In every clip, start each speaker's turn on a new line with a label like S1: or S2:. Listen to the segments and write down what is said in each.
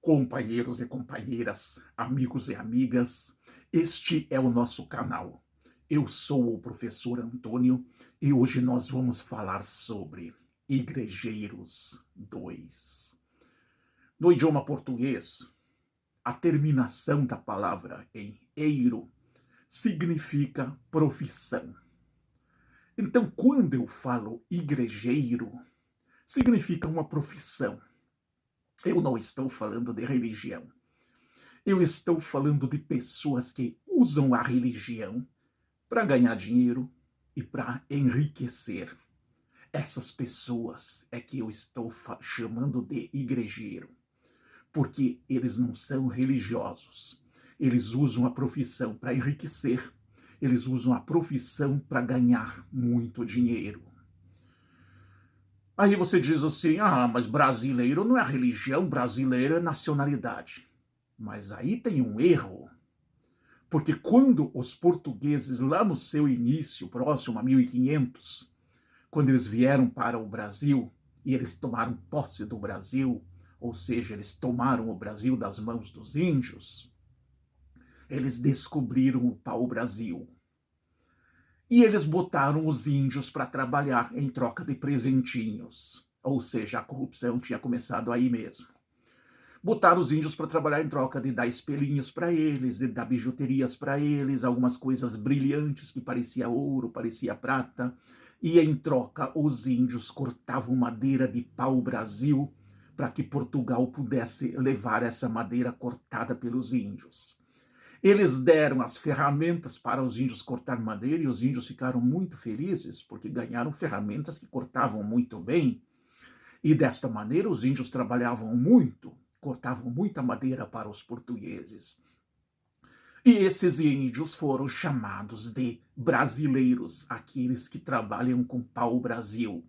S1: Companheiros e companheiras, amigos e amigas, este é o nosso canal. Eu sou o professor Antônio e hoje nós vamos falar sobre Igrejeiros 2. No idioma português, a terminação da palavra em eiro significa profissão. Então, quando eu falo igrejeiro, significa uma profissão. Eu não estou falando de religião. Eu estou falando de pessoas que usam a religião para ganhar dinheiro e para enriquecer. Essas pessoas é que eu estou chamando de igrejeiro, porque eles não são religiosos. Eles usam a profissão para enriquecer. Eles usam a profissão para ganhar muito dinheiro. Aí você diz assim: ah, mas brasileiro não é religião, brasileiro é nacionalidade. Mas aí tem um erro. Porque quando os portugueses, lá no seu início, próximo a 1500, quando eles vieram para o Brasil e eles tomaram posse do Brasil, ou seja, eles tomaram o Brasil das mãos dos índios, eles descobriram o pau-brasil. E eles botaram os índios para trabalhar em troca de presentinhos. Ou seja, a corrupção tinha começado aí mesmo. Botaram os índios para trabalhar em troca de dar espelhinhos para eles, de dar bijuterias para eles, algumas coisas brilhantes que parecia ouro, parecia prata. E em troca, os índios cortavam madeira de pau-brasil para que Portugal pudesse levar essa madeira cortada pelos índios. Eles deram as ferramentas para os índios cortar madeira e os índios ficaram muito felizes porque ganharam ferramentas que cortavam muito bem. E desta maneira os índios trabalhavam muito, cortavam muita madeira para os portugueses. E esses índios foram chamados de brasileiros, aqueles que trabalham com pau-brasil.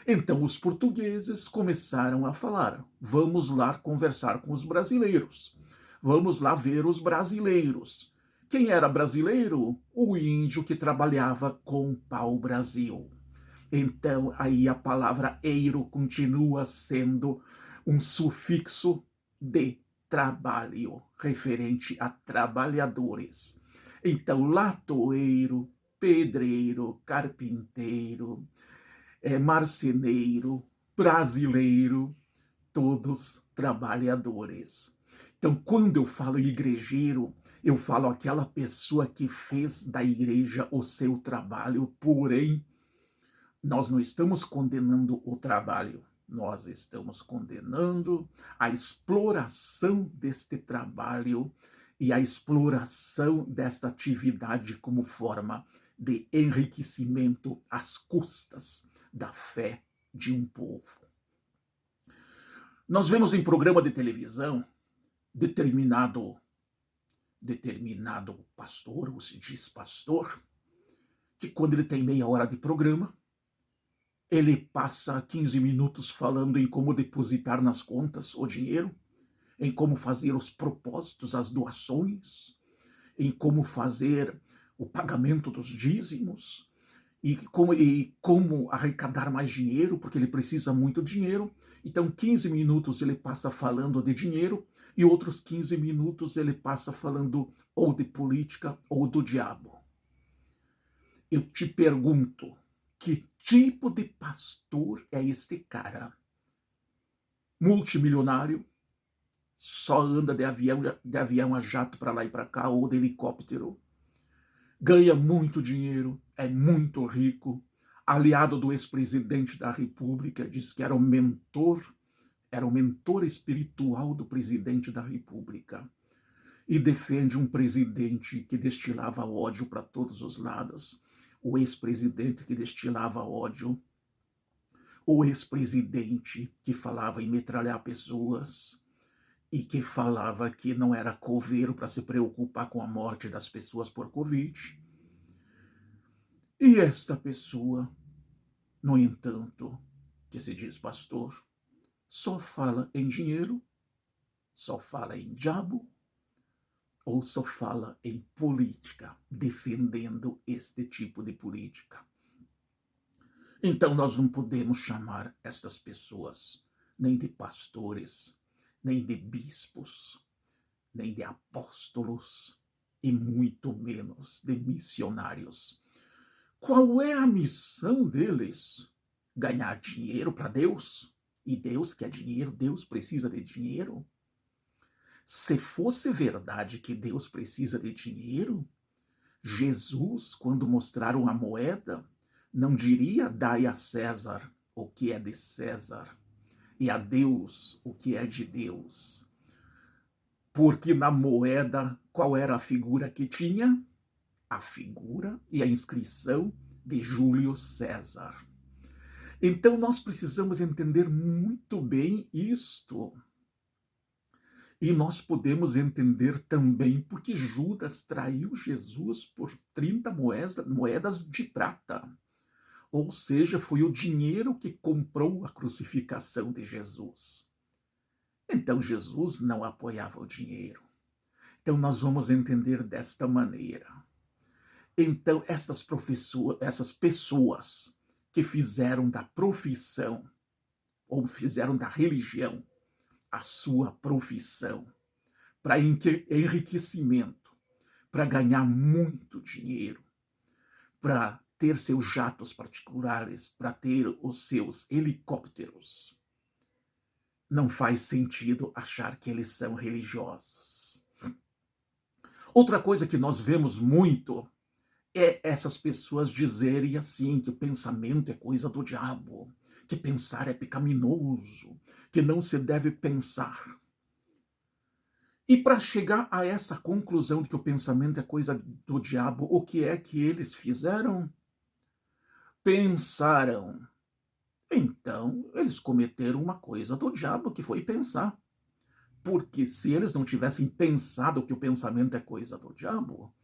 S1: Então os portugueses começaram a falar: vamos lá conversar com os brasileiros. Vamos lá ver os brasileiros. Quem era brasileiro? O índio que trabalhava com pau-brasil. Então, aí a palavra eiro continua sendo um sufixo de trabalho, referente a trabalhadores. Então, latoeiro, pedreiro, carpinteiro, marceneiro, brasileiro, todos trabalhadores. Então, quando eu falo igrejeiro, eu falo aquela pessoa que fez da igreja o seu trabalho, porém, nós não estamos condenando o trabalho, nós estamos condenando a exploração deste trabalho e a exploração desta atividade como forma de enriquecimento às custas da fé de um povo. Nós vemos em programa de televisão determinado pastor, ou se diz pastor, que quando ele tem meia hora de programa, ele passa 15 minutos falando em como depositar nas contas o dinheiro, em como fazer os propósitos, as doações, em como fazer o pagamento dos dízimos e como arrecadar mais dinheiro, porque ele precisa muito de dinheiro. Então, 15 minutos ele passa falando de dinheiro e outros 15 minutos ele passa falando ou de política ou do diabo. Eu te pergunto, que tipo de pastor é este cara? Multimilionário, só anda de avião a jato para lá e para cá ou de helicóptero, ganha muito dinheiro, é muito rico, aliado do ex-presidente da República, diz que era o mentor espiritual do presidente da República e defende um presidente que destilava ódio para todos os lados, o ex-presidente que destilava ódio, o ex-presidente que falava em metralhar pessoas e que falava que não era coveiro para se preocupar com a morte das pessoas por Covid. E esta pessoa, no entanto, que se diz pastor, só fala em dinheiro, só fala em diabo, ou só fala em política, defendendo este tipo de política. Então nós não podemos chamar estas pessoas nem de pastores, nem de bispos, nem de apóstolos, e muito menos de missionários. Qual é a missão deles? Ganhar dinheiro para Deus? E Deus quer dinheiro, Deus precisa de dinheiro? Se fosse verdade que Deus precisa de dinheiro, Jesus, quando mostraram a moeda, não diria: dai a César o que é de César e a Deus o que é de Deus. Porque na moeda, qual era a figura que tinha? A figura e a inscrição de Júlio César. Então nós precisamos entender muito bem isto. E nós podemos entender também porque Judas traiu Jesus por 30 moedas de prata. Ou seja, foi o dinheiro que comprou a crucificação de Jesus. Então Jesus não apoiava o dinheiro. Então nós vamos entender desta maneira. Então essas pessoas que fizeram da profissão ou fizeram da religião a sua profissão para enriquecimento, para ganhar muito dinheiro, para ter seus jatos particulares, para ter os seus helicópteros. Não faz sentido achar que eles são religiosos. Outra coisa que nós vemos muito é essas pessoas dizerem assim que o pensamento é coisa do diabo, que pensar é pecaminoso, que não se deve pensar. E para chegar a essa conclusão de que o pensamento é coisa do diabo, o que é que eles fizeram? Pensaram. Então, eles cometeram uma coisa do diabo, que foi pensar. Porque se eles não tivessem pensado que o pensamento é coisa do diabo,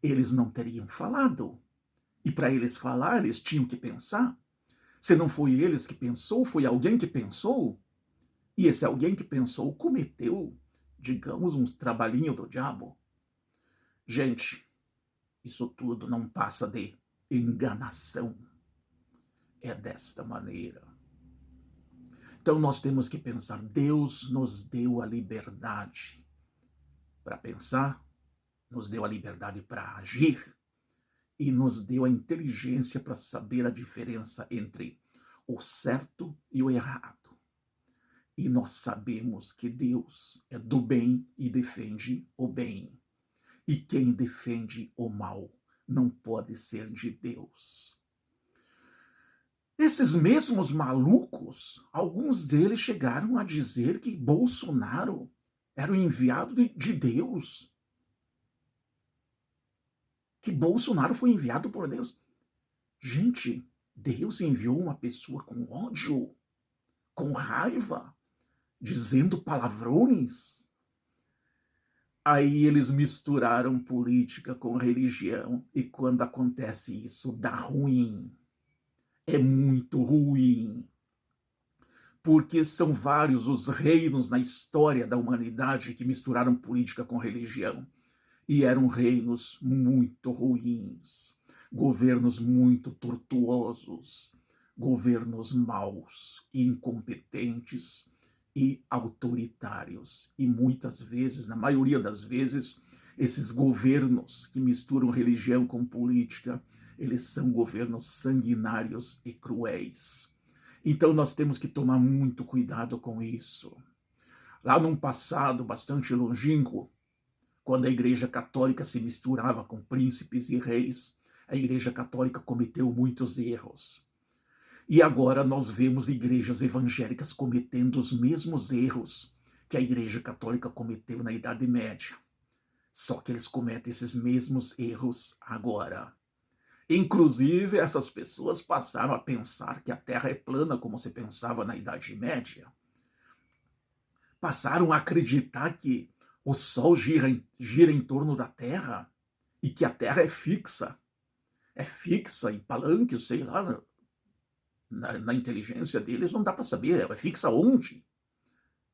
S1: eles não teriam falado. E para eles falar, eles tinham que pensar. Se não foi eles que pensou, foi alguém que pensou. E esse alguém que pensou cometeu, digamos, um trabalhinho do diabo. Gente, isso tudo não passa de enganação. É desta maneira. Então nós temos que pensar, Deus nos deu a liberdade para pensar, nos deu a liberdade para agir e nos deu a inteligência para saber a diferença entre o certo e o errado. E nós sabemos que Deus é do bem e defende o bem. E quem defende o mal não pode ser de Deus. Esses mesmos malucos, alguns deles chegaram a dizer que Bolsonaro era o enviado de Deus. Que Bolsonaro foi enviado por Deus. Gente, Deus enviou uma pessoa com ódio, com raiva, dizendo palavrões. Aí eles misturaram política com religião e quando acontece isso, dá ruim. É muito ruim. Porque são vários os reinos na história da humanidade que misturaram política com religião. E eram reinos muito ruins, governos muito tortuosos, governos maus, incompetentes e autoritários. E muitas vezes, na maioria das vezes, esses governos que misturam religião com política, eles são governos sanguinários e cruéis. Então nós temos que tomar muito cuidado com isso. Lá num passado bastante longínquo, quando a Igreja Católica se misturava com príncipes e reis, a Igreja Católica cometeu muitos erros. E agora nós vemos igrejas evangélicas cometendo os mesmos erros que a Igreja Católica cometeu na Idade Média. Só que eles cometem esses mesmos erros agora. Inclusive, essas pessoas passaram a pensar que a Terra é plana, como se pensava na Idade Média. Passaram a acreditar que o Sol gira em torno da Terra e que a Terra é fixa. É fixa em palanques, sei lá, na inteligência deles não dá para saber, é fixa onde?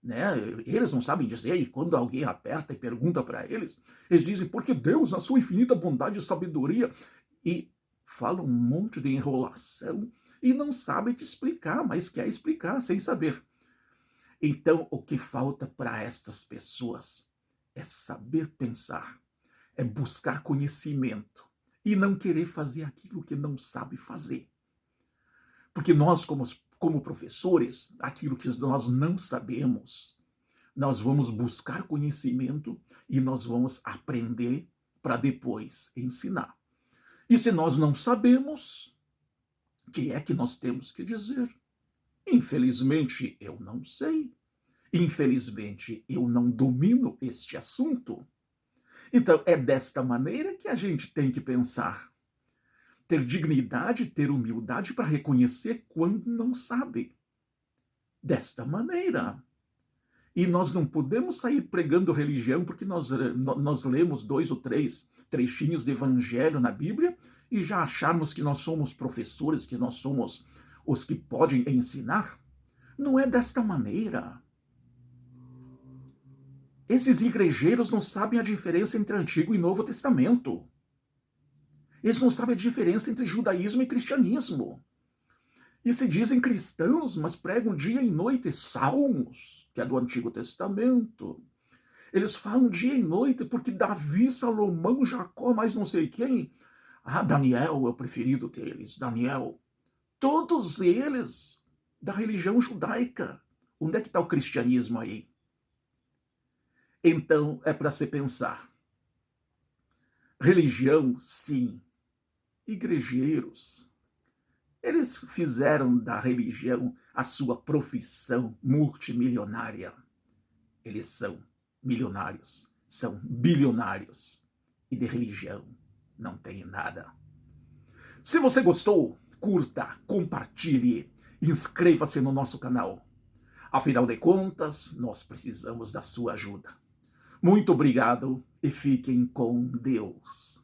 S1: Né? Eles não sabem dizer, e quando alguém aperta e pergunta para eles, eles dizem, porque Deus, na sua infinita bondade e sabedoria, e falam um monte de enrolação e não sabem te explicar, mas quer explicar sem saber. Então, o que falta para estas pessoas é saber pensar, é buscar conhecimento e não querer fazer aquilo que não sabe fazer. Porque nós, como professores, aquilo que nós não sabemos, nós vamos buscar conhecimento e nós vamos aprender para depois ensinar. E se nós não sabemos, o que é que nós temos que dizer? Infelizmente, eu não sei. Infelizmente, eu não domino este assunto. Então, é desta maneira que a gente tem que pensar. Ter dignidade, ter humildade para reconhecer quando não sabe. Desta maneira. E nós não podemos sair pregando religião porque nós lemos 2 ou 3 trechinhos de evangelho na Bíblia e já acharmos que nós somos professores, que nós somos os que podem ensinar. Não é desta maneira. Esses igrejeiros não sabem a diferença entre Antigo e Novo Testamento. Eles não sabem a diferença entre judaísmo e cristianismo. E se dizem cristãos, mas pregam dia e noite salmos, que é do Antigo Testamento. Eles falam dia e noite porque Davi, Salomão, Jacó, mais não sei quem. Daniel é o preferido deles, Daniel. Todos eles da religião judaica. Onde é que está o cristianismo aí? Então, é para se pensar. Religião, sim. Igrejeiros. Eles fizeram da religião a sua profissão multimilionária. Eles são milionários, são bilionários. E de religião não tem nada. Se você gostou, curta, compartilhe, inscreva-se no nosso canal. Afinal de contas, nós precisamos da sua ajuda. Muito obrigado e fiquem com Deus.